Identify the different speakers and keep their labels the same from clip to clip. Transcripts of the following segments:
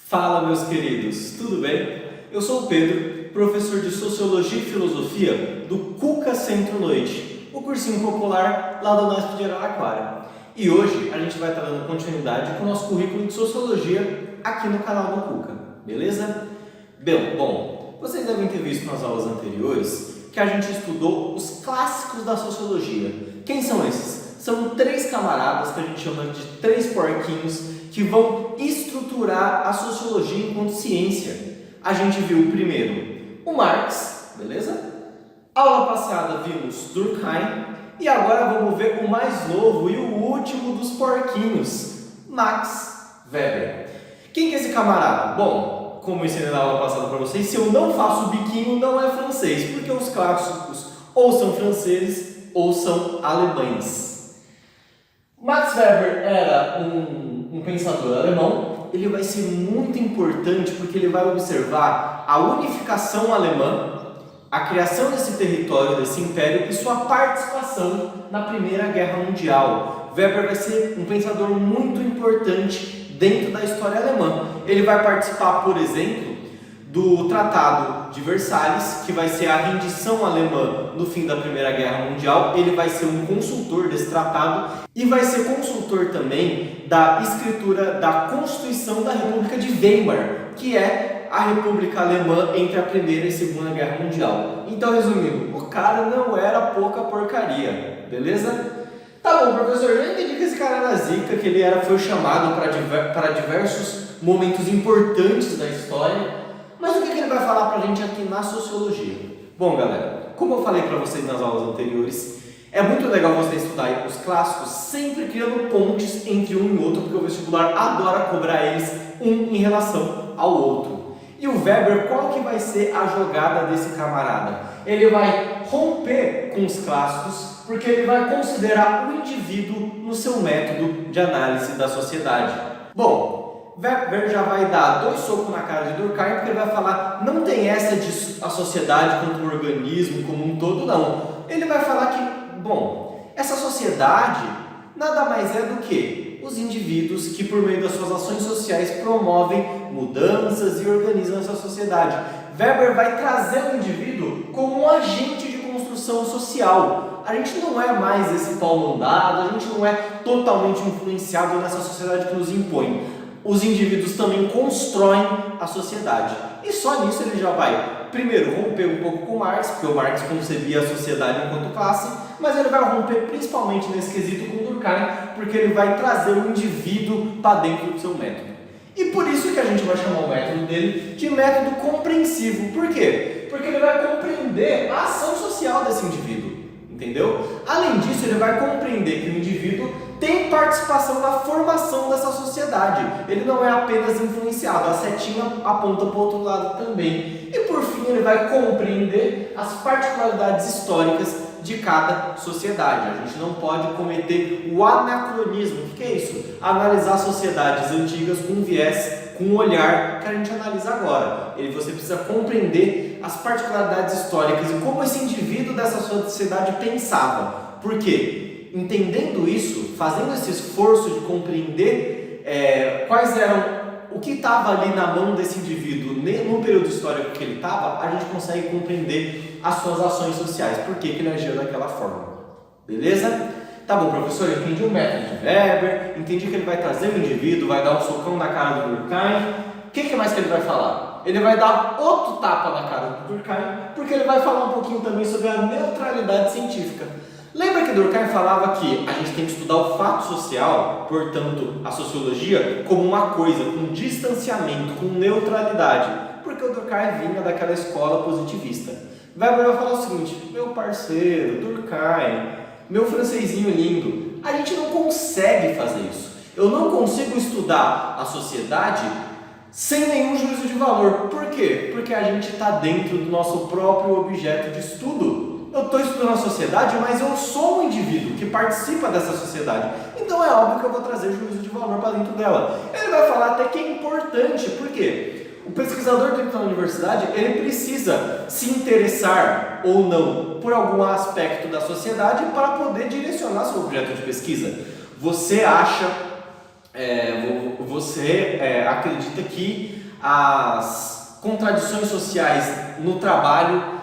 Speaker 1: Fala, meus queridos, tudo bem? Eu sou o Pedro, professor de Sociologia e Filosofia do Cuca Centro Noite, o cursinho popular lá do Unesp de Araraquara. E hoje a gente vai estar dando continuidade com o nosso currículo de Sociologia aqui no canal do Cuca, beleza? Bom, vocês devem ter visto nas aulas anteriores que a gente estudou os clássicos da Sociologia. Quem são esses? São três camaradas que a gente chama de três porquinhos que vão estruturar a sociologia enquanto ciência. A gente viu primeiro o Marx, beleza? Aula passada vimos Durkheim e agora vamos ver o mais novo e o último dos porquinhos, Max Weber. Quem que é esse camarada? Bom, como eu ensinei na aula passada para vocês, se eu não faço o biquinho não é francês, porque os clássicos ou são franceses ou são alemães. Max Weber era um pensador alemão. Ele vai ser muito importante porque ele vai observar a unificação alemã, a criação desse território, desse império e sua participação na Primeira Guerra Mundial. Weber vai ser um pensador muito importante dentro da história alemã. Ele vai participar, por exemplo, do Tratado de Versalhes, que vai ser a rendição alemã no fim da Primeira Guerra Mundial. Ele vai ser um consultor desse tratado e vai ser consultor também da escritura da Constituição da República de Weimar, que é a República Alemã entre a Primeira e Segunda Guerra Mundial. Então, resumindo, o cara não era pouca porcaria, beleza? Tá bom, professor, já entendi que esse cara era zica, que ele foi chamado para diversos momentos importantes da história. Mas o que ele vai falar pra gente aqui na sociologia? Bom, galera, como eu falei para vocês nas aulas anteriores, é muito legal você estudar os clássicos sempre criando pontes entre um e outro, porque o vestibular adora cobrar eles um em relação ao outro. E o Weber, qual que vai ser a jogada desse camarada? Ele vai romper com os clássicos, porque ele vai considerar o indivíduo no seu método de análise da sociedade. Bom, Weber já vai dar dois socos na cara de Durkheim, porque ele vai falar, não tem essa de a sociedade quanto um organismo como um todo, não. Ele vai falar que, bom, essa sociedade nada mais é do que os indivíduos que, por meio das suas ações sociais, promovem mudanças e organizam essa sociedade. Weber vai trazer o indivíduo como um agente de construção social. A gente não é mais esse pau mandado, a gente não é totalmente influenciado nessa sociedade que nos impõe. Os indivíduos também constroem a sociedade. E só nisso ele já vai, primeiro, romper um pouco com Marx, porque o Marx concebia a sociedade enquanto classe, mas ele vai romper principalmente nesse quesito com Durkheim, porque ele vai trazer o indivíduo para dentro do seu método. E por isso que a gente vai chamar o método dele de método compreensivo. Por quê? Porque ele vai compreender a ação social desse indivíduo. Entendeu? Além disso, ele vai compreender que o indivíduo tem participação na formação dessa sociedade. Ele não é apenas influenciado, a setinha aponta para o outro lado também. E por fim, ele vai compreender as particularidades históricas de cada sociedade. A gente não pode cometer o anacronismo. O que é isso? Analisar sociedades antigas com um viés, com um olhar que a gente analisa agora. Você precisa compreender as particularidades históricas e como esse indivíduo dessa sociedade pensava. Por quê? Entendendo isso, fazendo esse esforço de compreender quais eram o que estava ali na mão desse indivíduo no período histórico que ele estava, a gente consegue compreender as suas ações sociais, por que ele agia daquela forma. Beleza? Tá bom, professor, eu entendi o método de Weber, entendi que ele vai trazer o indivíduo, vai dar um socão na cara do Durkheim. O que mais que ele vai falar? Ele vai dar outro tapa na cara do Durkheim, porque ele vai falar um pouquinho também sobre a neutralidade científica. Lembra que Durkheim falava que a gente tem que estudar o fato social, portanto, a sociologia, como uma coisa, com distanciamento, com neutralidade, porque o Durkheim vinha daquela escola positivista. Weber vai falar o seguinte, meu parceiro, Durkheim, meu francesinho lindo, a gente não consegue fazer isso. Eu não consigo estudar a sociedade sem nenhum juízo de valor. Por quê? Porque a gente está dentro do nosso próprio objeto de estudo. Eu estou estudando a sociedade, mas eu sou um indivíduo que participa dessa sociedade. Então é óbvio que eu vou trazer juízo de valor para dentro dela. Ele vai falar até que é importante. Por quê? O pesquisador dentro da universidade, ele precisa se interessar ou não por algum aspecto da sociedade para poder direcionar seu objeto de pesquisa. Você acha você acredita que as contradições sociais no trabalho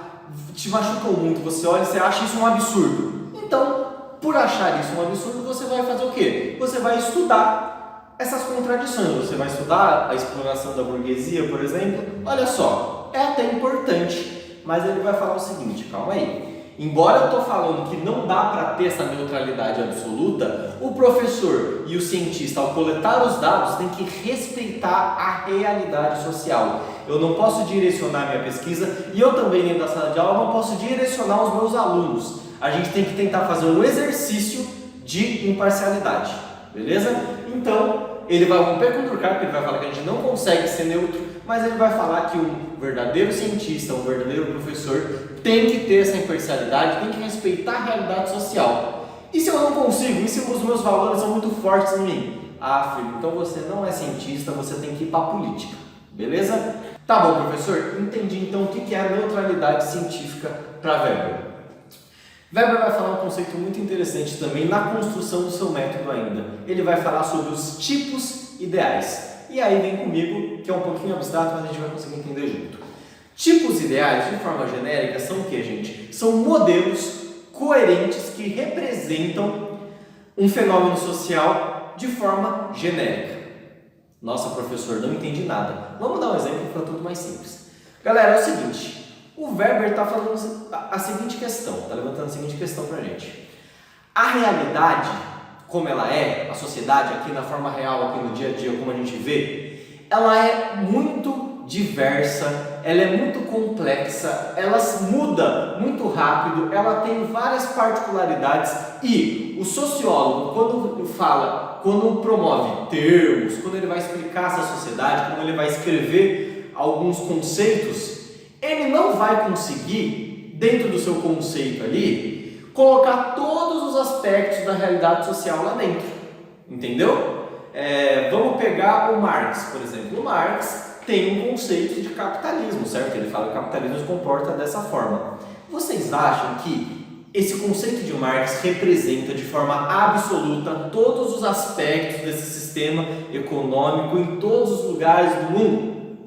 Speaker 1: te machucam muito, você olha e você acha isso um absurdo. Então, por achar isso um absurdo, você vai fazer o quê? Você vai estudar essas contradições, você vai estudar a exploração da burguesia, por exemplo. Olha só, é até importante, mas ele vai falar o seguinte, calma aí. Embora eu estou falando que não dá para ter essa neutralidade absoluta, o professor e o cientista, ao coletar os dados, tem que respeitar a realidade social. Eu não posso direcionar minha pesquisa e eu também, dentro da sala de aula, não posso direcionar os meus alunos. A gente tem que tentar fazer um exercício de imparcialidade, beleza? Então, ele vai romper com o Durkheim, porque ele vai falar que a gente não consegue ser neutro, mas ele vai falar que um verdadeiro cientista, um verdadeiro professor, tem que ter essa imparcialidade, tem que respeitar a realidade social. E se eu não consigo? E se os meus valores são muito fortes em mim? Ah, filho, então você não é cientista, você tem que ir para a política, beleza? Tá bom, professor, entendi então o que é a neutralidade científica para Weber. Weber vai falar um conceito muito interessante também na construção do seu método ainda. Ele vai falar sobre os tipos ideais. E aí vem comigo, que é um pouquinho abstrato, mas a gente vai conseguir entender junto. Tipos ideais, de forma genérica, são o que, gente? São modelos coerentes que representam um fenômeno social de forma genérica. Nossa, professor, não entendi nada. Vamos dar um exemplo para tudo mais simples. Galera, é o seguinte, o Weber está falando a seguinte questão, está levantando a seguinte questão para a gente. A realidade, como ela é, a sociedade aqui na forma real, aqui no dia a dia, como a gente vê, ela é muito diversa, ela é muito complexa, ela muda muito rápido, ela tem várias particularidades e o sociólogo, quando promove termos, quando ele vai explicar essa sociedade, quando ele vai escrever alguns conceitos, ele não vai conseguir, dentro do seu conceito ali, colocar todos os aspectos da realidade social lá dentro, entendeu? Vamos pegar o Marx, por exemplo. O Marx tem um conceito de capitalismo, certo? Ele fala que o capitalismo se comporta dessa forma. Vocês acham que esse conceito de Marx representa de forma absoluta todos os aspectos desse sistema econômico em todos os lugares do mundo?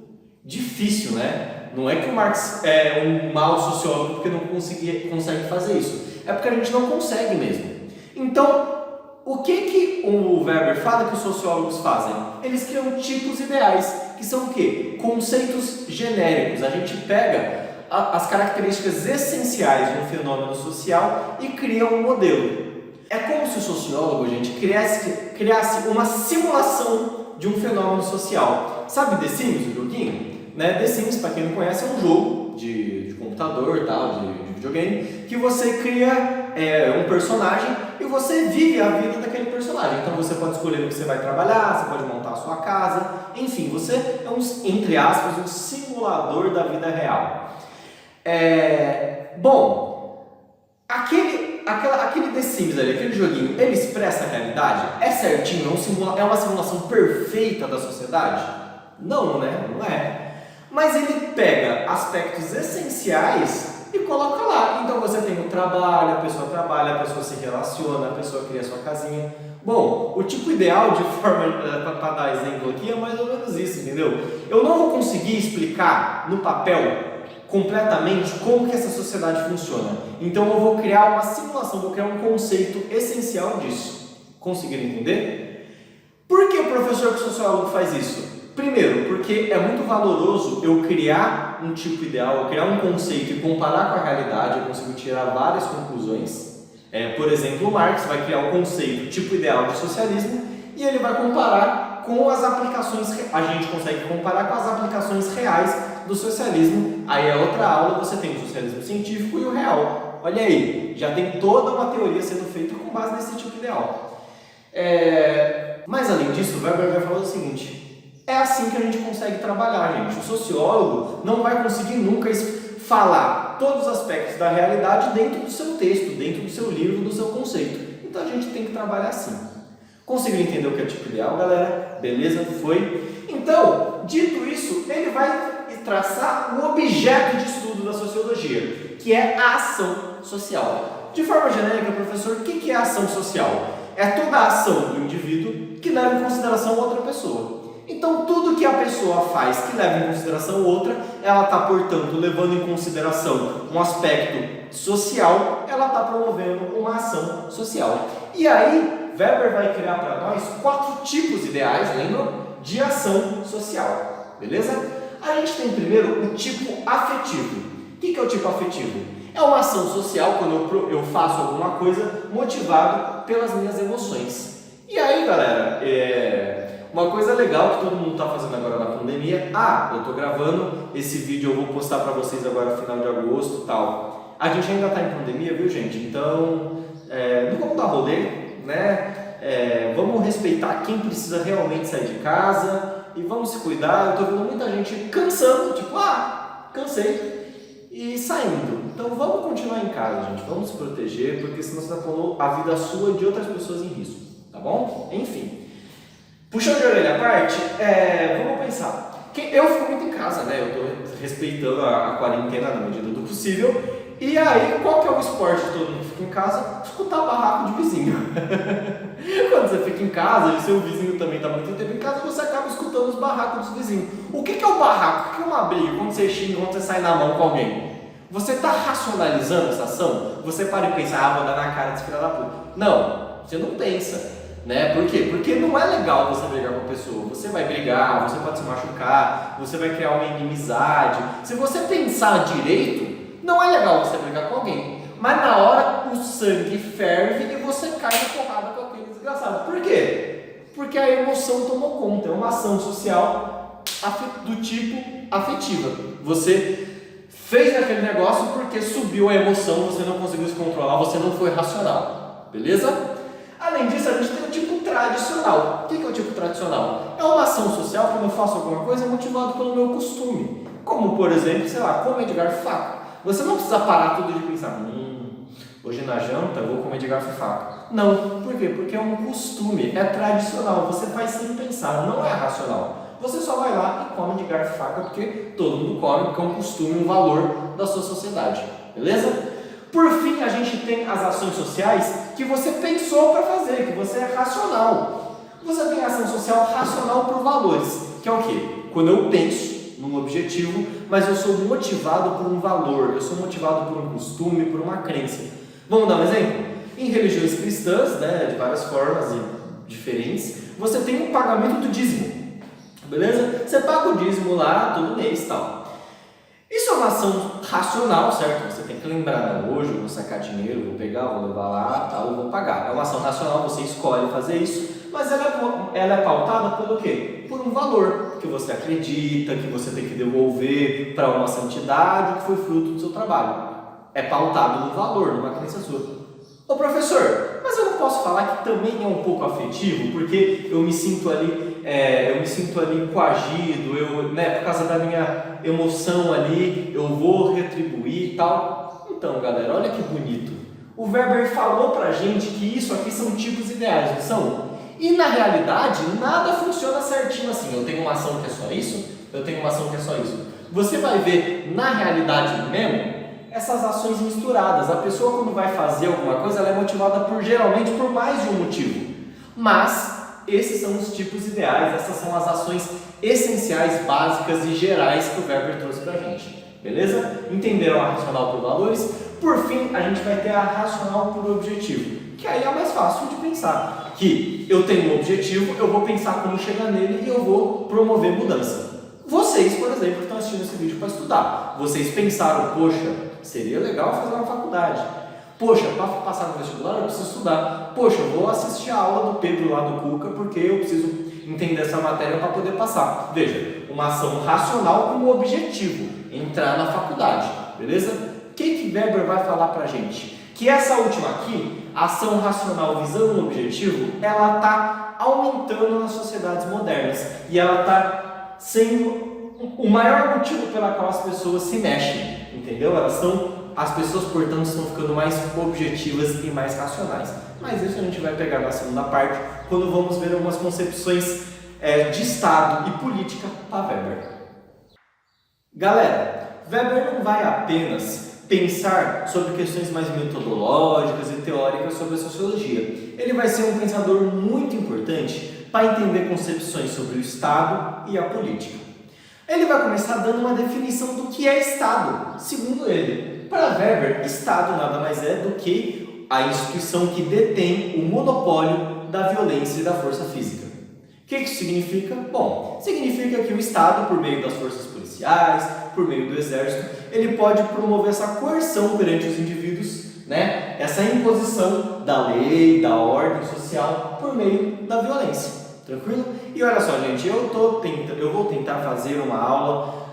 Speaker 1: Difícil, né? Não é que o Marx é um mau sociólogo porque não consegue fazer isso. É porque a gente não consegue mesmo. Então, o que o Weber fala que os sociólogos fazem? Eles criam tipos ideais, que são o quê? Conceitos genéricos. A gente pega as características essenciais de um fenômeno social e cria um modelo. É como se o sociólogo, gente, criasse uma simulação de um fenômeno social. Sabe The Sims, o joguinho? The Sims, para quem não conhece, é um jogo de computador, tal, de videogame, que você cria um personagem e você vive a vida daquele personagem. Então você pode escolher o que você vai trabalhar, você pode montar a sua casa, enfim, você é entre aspas, um simulador da vida real. Aquele The Sims ali, aquele joguinho, ele expressa a realidade? É certinho? É uma simulação perfeita da sociedade? Não, né? Não é. Mas ele pega aspectos essenciais e coloca lá. Então você tem o trabalho, a pessoa se relaciona, a pessoa cria sua casinha. Bom, o tipo ideal, de forma, para dar exemplo aqui, é mais ou menos isso, entendeu? Eu não vou conseguir explicar no papel completamente como que essa sociedade funciona. Então eu vou criar uma simulação, vou criar um conceito essencial disso. Conseguiram entender? Por que o professor sociólogo faz isso? Primeiro, porque é muito valoroso eu criar um tipo ideal, eu criar um conceito e comparar com a realidade, eu consigo tirar várias conclusões. Por exemplo, o Marx vai criar um conceito, tipo ideal de socialismo, e ele vai comparar com as aplicações, a gente consegue comparar com as aplicações reais do socialismo. Aí é outra aula, você tem o socialismo científico e o real. Olha aí, já tem toda uma teoria sendo feita com base nesse tipo ideal. Mas além disso, o Weber vai falar o seguinte: é assim que a gente consegue trabalhar, gente. O sociólogo não vai conseguir nunca falar todos os aspectos da realidade dentro do seu texto, dentro do seu livro, do seu conceito. Então a gente tem que trabalhar assim. Conseguiram entender o que é o tipo ideal, galera? Beleza? Foi? Então, dito isso, ele vai traçar o objeto de estudo da sociologia, que é a ação social. De forma genérica, professor, o que é a ação social? É toda a ação do indivíduo que que leva em consideração outra pessoa. Então, tudo que a pessoa faz que leva em consideração outra, ela está, portanto, levando em consideração um aspecto social, ela está promovendo uma ação social. E aí, Weber vai criar para nós 4 tipos ideais, lembram? De ação social, beleza? A gente tem primeiro o tipo afetivo. O que é o tipo afetivo? É uma ação social quando eu faço alguma coisa motivado pelas minhas emoções. E aí, galera, uma coisa legal que todo mundo está fazendo agora na pandemia, eu estou gravando esse vídeo, eu vou postar para vocês agora no final de agosto e tal. A gente ainda está em pandemia, viu, gente? Então, não vamos dar rolê, né? Vamos respeitar quem precisa realmente sair de casa e vamos se cuidar. Eu estou vendo muita gente cansando, tipo, cansei, e saindo. Então, vamos continuar em casa, gente. Vamos se proteger, porque senão você está pondo a vida sua e de outras pessoas em risco, tá bom? Enfim. Puxando de orelha à parte, vamos pensar. Eu fico muito em casa, né? Eu estou respeitando a quarentena na medida do possível. E aí, qual que é o esporte de todo mundo que fica em casa? Escutar barraco de vizinho. Quando você fica em casa e seu vizinho também está muito tempo em casa, você acaba escutando os barracos dos vizinhos. O que é o barraco? O que é uma briga? Quando você xinga, quando você sai na mão com alguém? Você está racionalizando essa ação? Você para e pensa, vou dar na cara desse filho da puta. Não, você não pensa. Né? Por quê? Porque não é legal você brigar com a pessoa. Você vai brigar, você pode se machucar, você vai criar uma inimizade. Se você pensar direito, não é legal você brigar com alguém. Mas na hora o sangue ferve e você cai na porrada com aquele desgraçado. Por quê? Porque a emoção tomou conta. É uma ação social do tipo afetiva. Você fez aquele negócio porque subiu a emoção, você não conseguiu se controlar, você não foi racional. Beleza? Além disso, a gente tem o tipo tradicional. O que é o tipo tradicional? É uma ação social quando eu faço alguma coisa motivado pelo meu costume. Como, por exemplo, sei lá, comer de garfo e faca. Você não precisa parar tudo de pensar, hoje na janta eu vou comer de garfo e faca. Não. Por quê? Porque é um costume, é tradicional. Você faz sem pensar, não é racional. Você só vai lá e come de garfo e faca porque todo mundo come, porque é um costume, um valor da sua sociedade. Beleza? Por fim, a gente tem as ações sociais que você pensou para fazer, que você é racional. Você tem a ação social racional por valores, que é o quê? Quando eu penso num objetivo, mas eu sou motivado por um valor, eu sou motivado por um costume, por uma crença. Vamos dar um exemplo? Em religiões cristãs, né, de várias formas e diferentes, você tem um pagamento do dízimo, beleza? Você paga o dízimo lá todo mês e tal. Isso é uma ação racional, certo? Você tem que lembrar, hoje eu vou sacar dinheiro, vou pegar, vou levar lá, tal, eu vou pagar. É uma ação racional, você escolhe fazer isso, mas ela é pautada pelo quê? Por um valor que você acredita, que você tem que devolver para uma santidade, que foi fruto do seu trabalho. É pautado no valor, numa crença sua. Ô professor, mas eu não posso falar que também é um pouco afetivo, porque eu me sinto ali coagido, por causa da minha emoção ali, eu vou retribuir e tal. Então, galera, olha que bonito. O Weber falou pra gente que isso aqui são tipos ideais, não são? E na realidade, nada funciona certinho assim. Eu tenho uma ação que é só isso, eu tenho uma ação que é só isso. Você vai ver, na realidade mesmo, essas ações misturadas. A pessoa, quando vai fazer alguma coisa, ela é motivada geralmente por mais de um motivo. Mas esses são os tipos ideais, essas são as ações essenciais, básicas e gerais que o Weber trouxe pra gente. Beleza? Entenderam a racional por valores? Por fim, a gente vai ter a racional por objetivo, que aí é mais fácil de pensar. Que eu tenho um objetivo, eu vou pensar como chegar nele e eu vou promover mudança. Vocês, por exemplo, que estão assistindo esse vídeo para estudar, vocês pensaram, poxa, seria legal fazer uma faculdade. Poxa, para passar no vestibular eu preciso estudar. Poxa, eu vou assistir a aula do Pedro lá do Cuca porque eu preciso entender essa matéria para poder passar. Veja, uma ação racional com um objetivo, entrar na faculdade, beleza? O que Weber vai falar para a gente? Que essa última aqui, a ação racional visando um objetivo, ela está aumentando nas sociedades modernas e ela está sendo o maior motivo pela qual as pessoas se mexem, entendeu? As pessoas, portanto, estão ficando mais objetivas e mais racionais. Mas isso a gente vai pegar na segunda parte, quando vamos ver algumas concepções de Estado e política para Weber. Galera, Weber não vai apenas pensar sobre questões mais metodológicas e teóricas sobre a sociologia. Ele vai ser um pensador muito importante para entender concepções sobre o Estado e a política. Ele vai começar dando uma definição do que é Estado, segundo ele. Para Weber, Estado nada mais é do que a instituição que detém o monopólio da violência e da força física. O que isso significa? Bom, significa que o Estado, por meio das forças policiais, por meio do exército, ele pode promover essa coerção perante os indivíduos, né? Essa imposição da lei, da ordem social, por meio da violência. Tranquilo? E olha só, gente, eu vou tentar fazer uma aula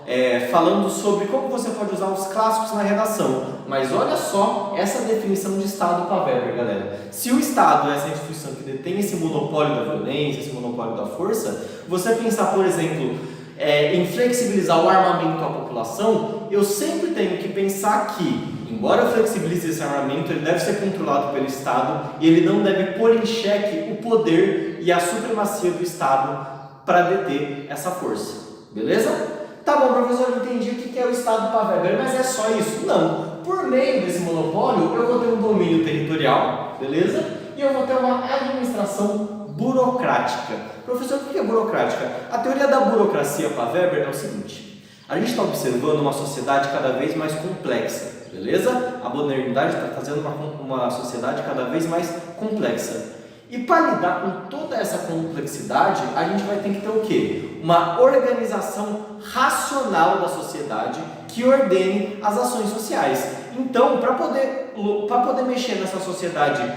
Speaker 1: falando sobre como você pode usar os clássicos na redação. Mas olha só essa definição de Estado para Weber, galera. Se o Estado é essa instituição que detém esse monopólio da violência, esse monopólio da força, você pensar, por exemplo, em flexibilizar o armamento à população, eu sempre tenho que pensar que, embora eu flexibilize esse armamento, ele deve ser controlado pelo Estado e ele não deve pôr em xeque o poder e a supremacia do Estado para deter essa força. Beleza? Tá bom, professor, eu entendi o que é o Estado para Weber, mas é só isso? Não. Por meio desse monopólio, eu vou ter um domínio territorial, beleza? E eu vou ter uma administração burocrática. Professor, o que é burocrática? A teoria da burocracia para Weber é o seguinte: a gente está observando uma sociedade cada vez mais complexa, beleza? A modernidade está trazendo uma sociedade cada vez mais complexa. E para lidar com toda essa complexidade, a gente vai ter que ter o quê? Uma organização racional da sociedade que ordene as ações sociais. Então, para poder mexer nessa sociedade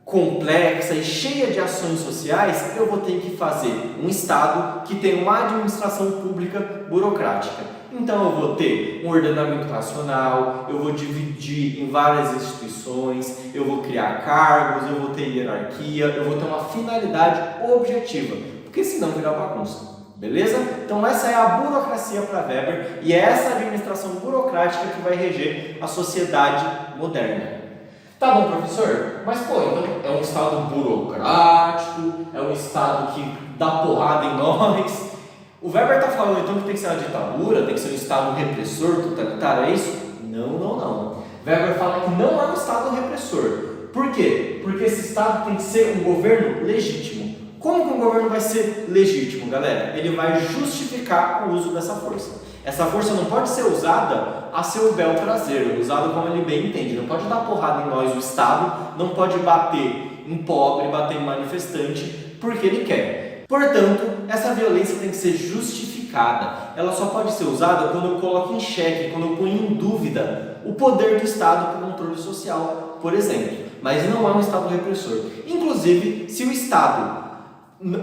Speaker 1: complexa e cheia de ações sociais, eu vou ter que fazer um Estado que tenha uma administração pública burocrática. Então eu vou ter um ordenamento racional, eu vou dividir em várias instituições, eu vou criar cargos, eu vou ter hierarquia, eu vou ter uma finalidade objetiva, porque senão vira bagunça. Beleza? Então essa é a burocracia para Weber e é essa administração burocrática que vai reger a sociedade moderna. Tá bom, professor, mas então é um Estado burocrático, é um Estado que dá porrada em nós. O Weber está falando então que tem que ser uma ditadura, tem que ser um Estado repressor, totalitário, é isso? Não. Weber fala que não é um Estado repressor. Por quê? Porque esse Estado tem que ser um governo legítimo. Como que um governo vai ser legítimo, galera? Ele vai justificar o uso dessa força. Essa força não pode ser usada a seu bel prazer, usada como ele bem entende. Não pode dar porrada em nós, o Estado, não pode bater em pobre, bater em manifestante, porque ele quer. Portanto, essa violência tem que ser justificada. Ela só pode ser usada quando eu coloco em xeque, quando eu ponho em dúvida o poder do Estado para o controle social, por exemplo. Mas não é um Estado repressor. Inclusive, se o Estado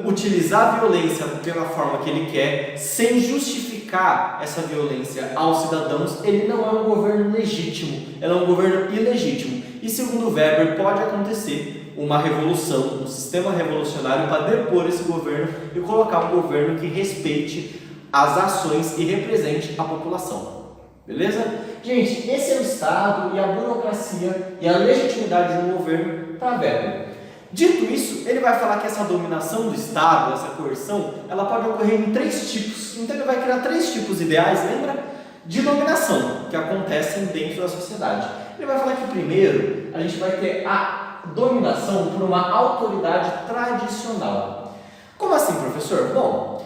Speaker 1: utilizar a violência pela forma que ele quer, sem justificar essa violência aos cidadãos, ele não é um governo legítimo, ele é um governo ilegítimo. E segundo Weber, pode acontecer uma revolução, um sistema revolucionário para depor esse governo e colocar um governo que respeite as ações e represente a população. Beleza? Gente, esse é o Estado e a burocracia e a legitimidade de um governo para Weber. Dito isso, ele vai falar que essa dominação do Estado, essa coerção, ela pode ocorrer em 3 tipos. Então ele vai criar 3 tipos ideais, lembra? De dominação, que acontecem dentro da sociedade. Ele vai falar que primeiro, a gente vai ter a dominação por uma autoridade tradicional. Como assim, professor? Bom,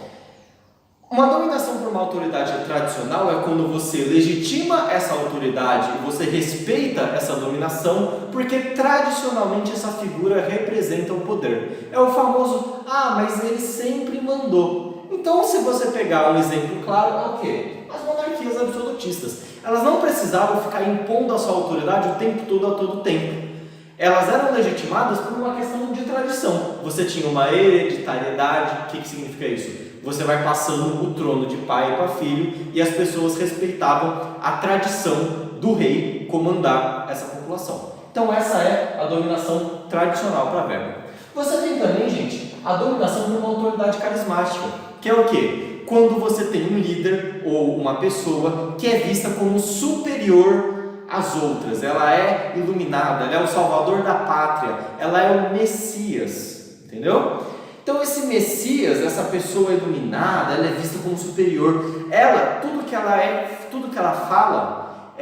Speaker 1: uma dominação por uma autoridade tradicional é quando você legitima essa autoridade e você respeita essa dominação, porque tradicionalmente essa figura representa o poder. É o famoso, mas ele sempre mandou. Então, se você pegar um exemplo claro, é o quê? As monarquias absolutistas. Elas não precisavam ficar impondo a sua autoridade o tempo todo, a todo tempo. Elas eram legitimadas por uma questão de tradição. Você tinha uma hereditariedade. O que significa isso? Você vai passando o trono de pai para filho e as pessoas respeitavam a tradição do rei comandar essa população. Então essa é a dominação tradicional para Weber. Você tem também, gente, a dominação por uma autoridade carismática, que é o quê? Quando você tem um líder ou uma pessoa que é vista como superior às outras, ela é iluminada, ela é o salvador da pátria, ela é o Messias, entendeu? Então esse Messias, essa pessoa iluminada, ela é vista como superior. Ela, tudo que ela fala,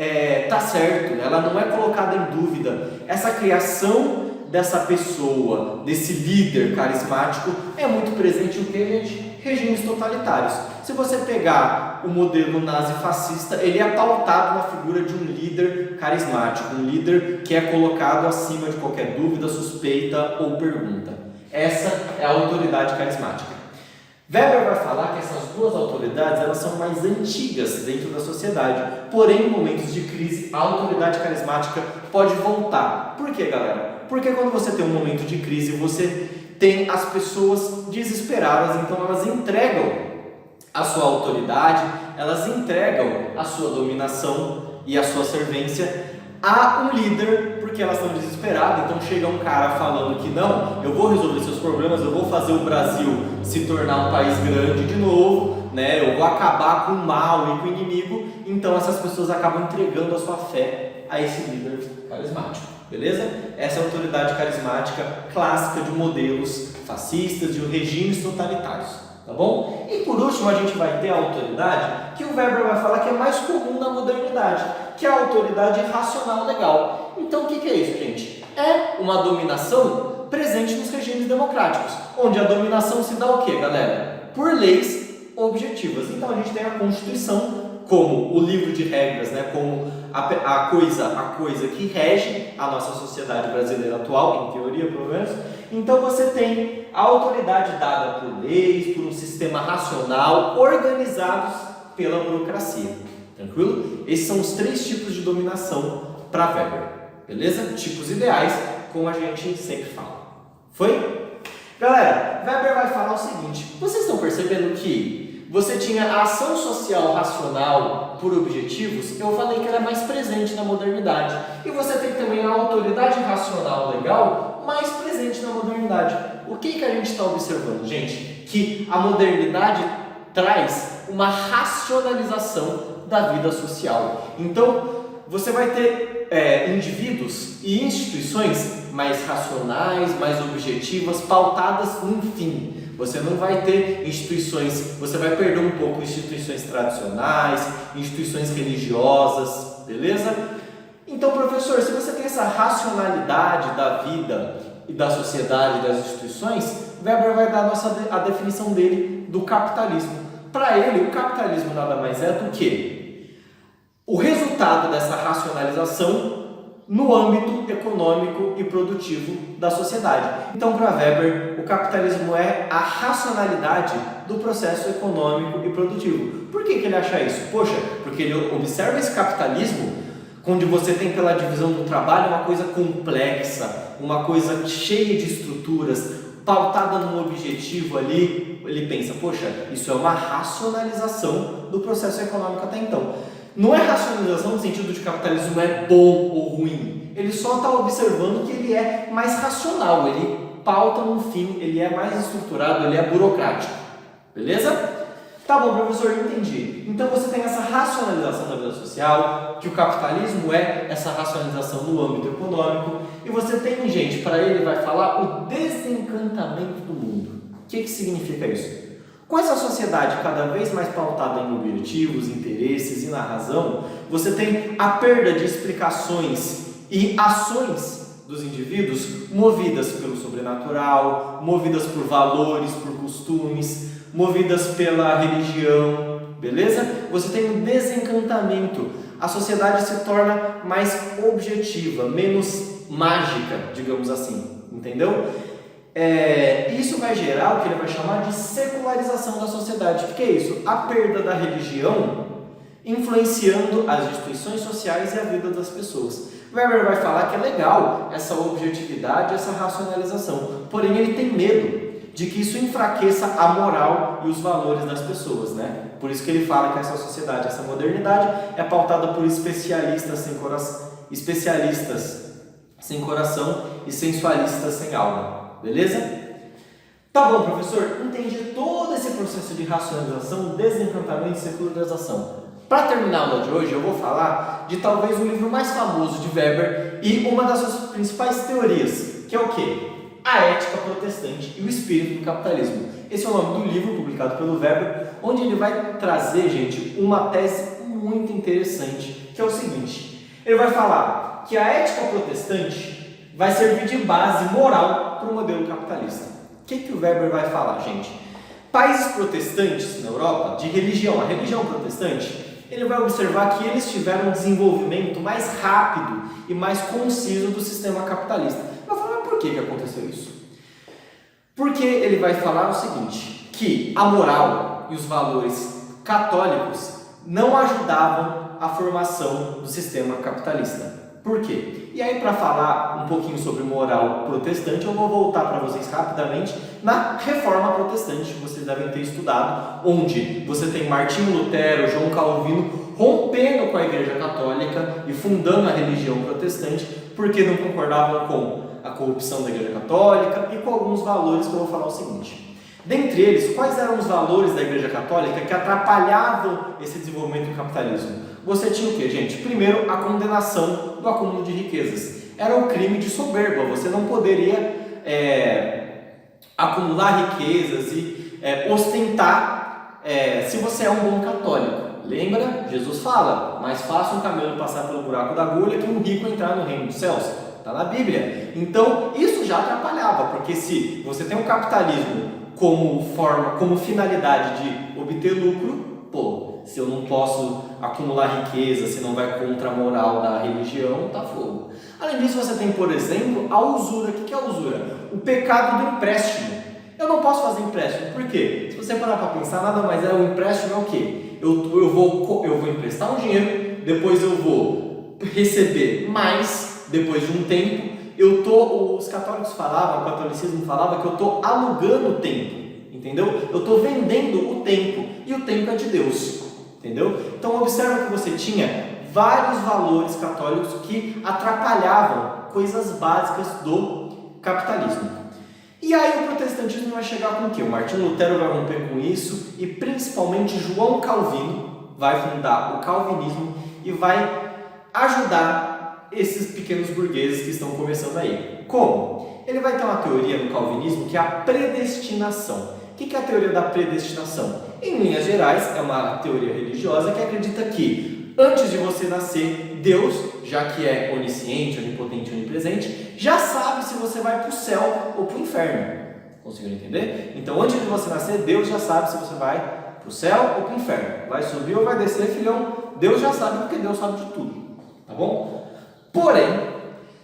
Speaker 1: tá certo, ela não é colocada em dúvida. Essa criação dessa pessoa, desse líder carismático, é muito presente o que, gente? Regimes totalitários. Se você pegar o modelo nazi-fascista, ele é pautado na figura de um líder carismático, um líder que é colocado acima de qualquer dúvida, suspeita ou pergunta. Essa é a autoridade carismática. Weber vai falar que essas duas autoridades elas são mais antigas dentro da sociedade, porém em momentos de crise a autoridade carismática pode voltar. Por quê, galera? Porque quando você tem um momento de crise, você tem as pessoas desesperadas, então elas entregam a sua autoridade, elas entregam a sua dominação e a sua servência a um líder, porque elas estão desesperadas. Então chega um cara falando que não, eu vou resolver seus problemas, eu vou fazer o Brasil se tornar um país grande de novo, né? Eu vou acabar com o mal e com o inimigo. Então essas pessoas acabam entregando a sua fé a esse líder carismático, beleza? Essa é a autoridade carismática clássica de modelos fascistas, de regimes totalitários. Tá bom? E por último a gente vai ter a autoridade que o Weber vai falar que é mais comum na modernidade, que é a autoridade racional legal. Então o que é isso, gente? É uma dominação presente nos regimes democráticos, onde a dominação se dá o quê, galera? Por leis objetivas. Então a gente tem a Constituição como o livro de regras, né? Como a coisa que rege a nossa sociedade brasileira atual, em teoria pelo menos. Então você tem a autoridade dada por leis, por um sistema racional, organizados pela burocracia. Tranquilo? Esses são os 3 tipos de dominação para Weber. Beleza? Tipos ideais, como a gente sempre fala. Foi? Galera, Weber vai falar o seguinte: vocês estão percebendo que você tinha a ação social racional por objetivos? Eu falei que ela é mais presente na modernidade. E você tem também a autoridade racional legal mais presente na modernidade. O que a gente está observando, gente? Que a modernidade traz uma racionalização da vida social. Então, você vai ter indivíduos e instituições mais racionais, mais objetivas, pautadas num fim. Você não vai ter instituições, você vai perder um pouco instituições tradicionais, instituições religiosas, beleza? Então, professor, se você tem essa racionalidade da vida e da sociedade, das instituições, Weber vai dar a definição dele do capitalismo. Para ele, o capitalismo nada mais é do que o resultado dessa racionalização no âmbito econômico e produtivo da sociedade. Então, para Weber, o capitalismo é a racionalidade do processo econômico e produtivo. Por que ele acha isso? Poxa, porque ele observa esse capitalismo onde você tem pela divisão do trabalho uma coisa complexa, uma coisa cheia de estruturas, pautada num objetivo ali. Ele pensa, poxa, isso é uma racionalização do processo econômico até então. Não é racionalização no sentido de que o capitalismo é bom ou ruim. Ele só está observando que ele é mais racional, ele pauta no fim, ele é mais estruturado, ele é burocrático. Beleza? Tá bom, professor, entendi. Então você tem essa racionalização da vida social, que o capitalismo é essa racionalização no âmbito econômico, e você tem, gente, para ele vai falar o desencantamento do mundo. O que significa isso? Com essa sociedade cada vez mais pautada em objetivos, interesses e na razão, você tem a perda de explicações e ações dos indivíduos movidas pelo sobrenatural, movidas por valores, por costumes, movidas pela religião, beleza? Você tem um desencantamento. A sociedade se torna mais objetiva, menos mágica, digamos assim, entendeu? Isso vai gerar o que ele vai chamar de secularização da sociedade. O que é isso? A perda da religião influenciando as instituições sociais e a vida das pessoas. Weber vai falar que é legal essa objetividade, essa racionalização, porém ele tem medo de que isso enfraqueça a moral e os valores das pessoas, né? Por isso que ele fala que essa sociedade, essa modernidade é pautada por especialistas sem coração e sensualistas sem alma. Beleza? Tá bom, professor, entendi todo esse processo de racionalização, desencantamento e secularização. Para terminar a aula de hoje, eu vou falar de talvez o livro mais famoso de Weber e uma das suas principais teorias, que é o quê? A Ética Protestante e o Espírito do Capitalismo. Esse é o nome do livro publicado pelo Weber, onde ele vai trazer, gente, uma tese muito interessante, que é o seguinte: ele vai falar que a ética protestante vai servir de base moral para o modelo capitalista. O que o Weber vai falar, gente? Países protestantes na Europa, de religião, a religião protestante, ele vai observar que eles tiveram um desenvolvimento mais rápido e mais conciso do sistema capitalista. Vai falar, mas por que aconteceu isso? Porque ele vai falar o seguinte, que a moral e os valores católicos não ajudavam a formação do sistema capitalista. Por quê? E aí, para falar um pouquinho sobre moral protestante, eu vou voltar para vocês rapidamente na Reforma Protestante, que vocês devem ter estudado, onde você tem Martinho Lutero, João Calvino rompendo com a Igreja Católica e fundando a religião protestante, porque não concordavam com a corrupção da Igreja Católica e com alguns valores que eu vou falar o seguinte. Dentre eles, quais eram os valores da Igreja Católica que atrapalhavam esse desenvolvimento do capitalismo? Você tinha o quê, gente? Primeiro, a condenação do acúmulo de riquezas. Era um crime de soberba, você não poderia acumular riquezas e ostentar se você é um bom católico. Lembra? Jesus fala, mais fácil um camelo passar pelo buraco da agulha que um rico entrar no reino dos céus. Está na Bíblia. Então, isso já atrapalhava, porque se você tem um capitalismo como finalidade de obter lucro, se eu não posso acumular riqueza, se não vai contra a moral da religião, tá fogo. Além disso, você tem, por exemplo, a usura. O que é a usura? O pecado do empréstimo. Eu não posso fazer empréstimo, por quê? Se você parar para pensar, nada mais o empréstimo é o quê? Eu vou emprestar um dinheiro, depois eu vou receber mais, depois de um tempo. Os católicos falavam, o catolicismo falava que eu estou alugando o tempo, entendeu? Eu estou vendendo o tempo, e o tempo é de Deus, entendeu? Então observa que você tinha vários valores católicos que atrapalhavam coisas básicas do capitalismo. E aí o protestantismo vai chegar com o quê? O Martinho Lutero vai romper com isso, e principalmente João Calvino vai fundar o calvinismo e vai ajudar esses pequenos burgueses que estão começando aí. Como? Ele vai ter uma teoria no calvinismo que é a predestinação. O que é a teoria da predestinação? Em linhas gerais, é uma teoria religiosa que acredita que antes de você nascer, Deus, já que é onisciente, onipotente, onipresente, já sabe se você vai para o céu ou para o inferno. Conseguiram entender? Então, antes de você nascer, Deus já sabe se você vai para o céu ou para o inferno. Vai subir ou vai descer, filhão? Deus já sabe, porque Deus sabe de tudo. Tá bom? Porém,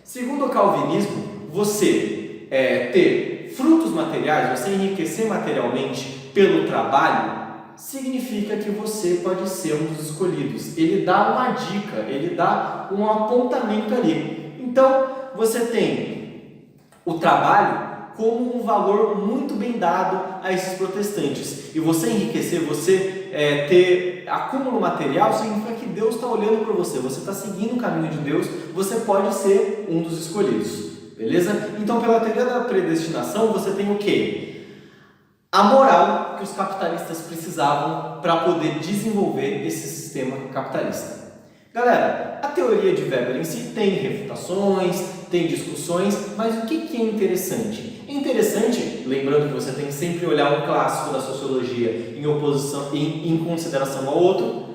Speaker 1: segundo o calvinismo, você ter frutos materiais, você enriquecer materialmente pelo trabalho, significa que você pode ser um dos escolhidos. Ele dá uma dica, ele dá um apontamento ali. Então, você tem o trabalho como um valor muito bem dado a esses protestantes. E você enriquecer, você ter acúmulo material, significa que Deus está olhando para você, você está seguindo o caminho de Deus, você pode ser um dos escolhidos. Beleza? Então, pela teoria da predestinação, você tem o quê? A moral que os capitalistas precisavam para poder desenvolver esse sistema capitalista. Galera, a teoria de Weber em si tem refutações, tem discussões, mas o que é interessante? É interessante, lembrando que você tem que sempre olhar um clássico da sociologia em consideração ao outro.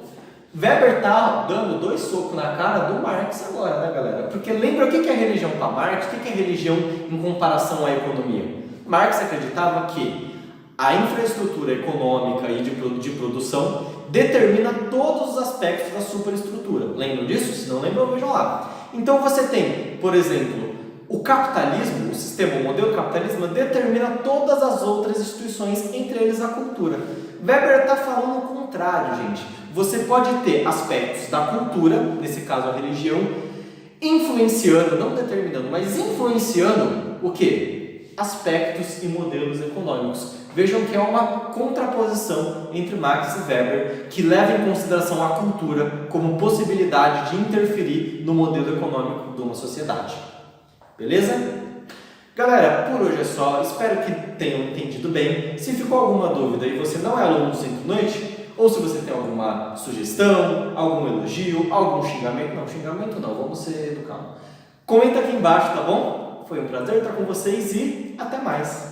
Speaker 1: Weber está dando 2 socos na cara do Marx agora, né, galera? Porque lembra o que é religião para Marx? O que é religião em comparação à economia? Marx acreditava que a infraestrutura econômica e de produção determina todos os aspectos da superestrutura. Lembram disso? Se não lembram, vejam lá. Então você tem, por exemplo, o capitalismo, o sistema, o modelo capitalismo determina todas as outras instituições, entre eles a cultura. Weber está falando o contrário, gente. Você pode ter aspectos da cultura, nesse caso a religião, influenciando, não determinando, mas influenciando o quê? Aspectos e modelos econômicos. Vejam que é uma contraposição entre Marx e Weber, que leva em consideração a cultura como possibilidade de interferir no modelo econômico de uma sociedade. Beleza? Galera, por hoje é só. Espero que tenham entendido bem. Se ficou alguma dúvida e você não é aluno do Centro Noite, ou se você tem alguma sugestão, algum elogio, algum xingamento, não, vamos ser educados. Comenta aqui embaixo, tá bom? Foi um prazer estar com vocês e até mais!